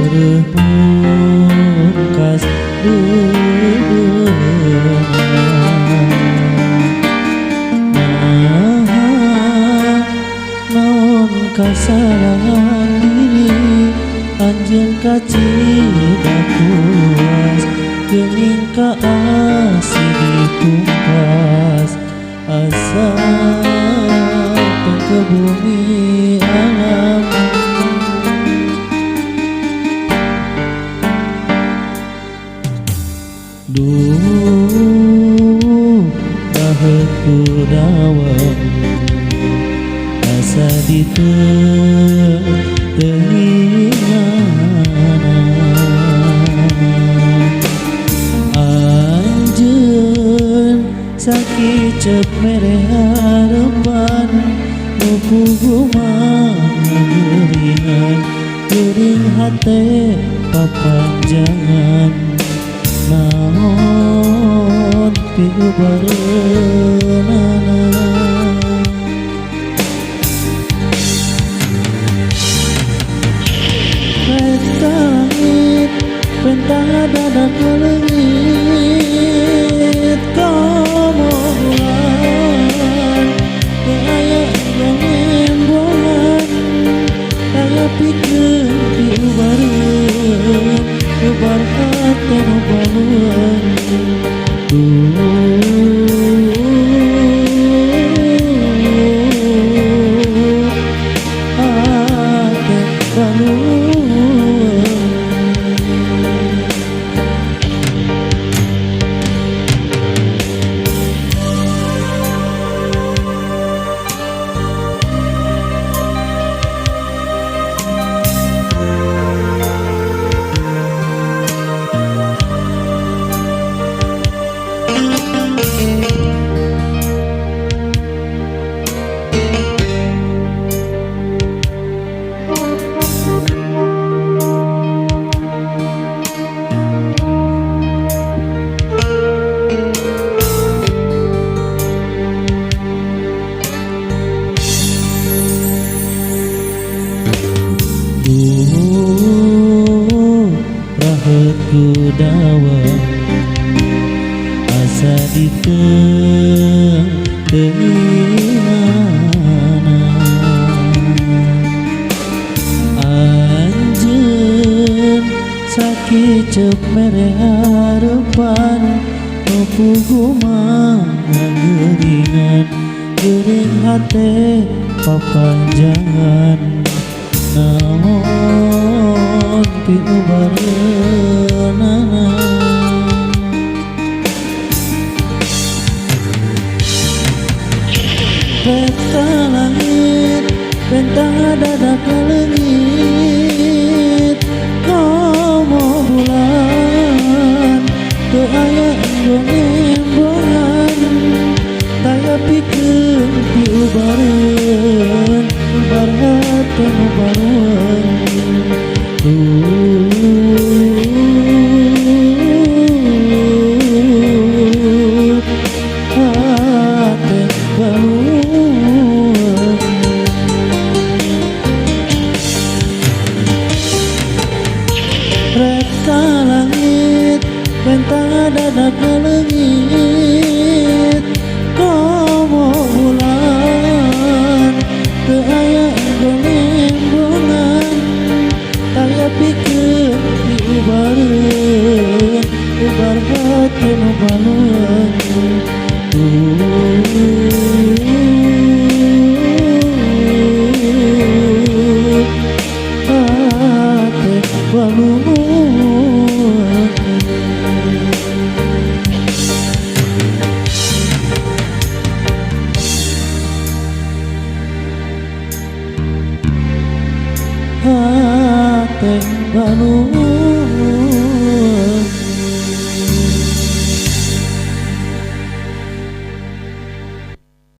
berbekas naon kasalahan diri anjeun kacida puas geuning ka asih dipungkas asa ke bumi alam duh baheku dawang asa diteuingana anjeun sakit cek mere harapan Puguma ngeuringan geuring hate papanjangan naon piubareunana peta langit pentang dadak leungit komo bulan teu aya pikeun diubareun ubar hate nu baluan hate baluan rahatku dawang asa diteuingana anjeun sakit cek mere harapan nu puguma ngeuringan geuring hate papanjangan naon piubareunana peta langit bentang dadak leungit komo bulan teu aya embong-embongan taya pikeun piubareun ubar hate nu baruan hate baluan reka langit bentang dadak leungit komo bulan teu aya embong-embongan taya pikeun diubareun ubar hate nu baluan hate baluan hate baluan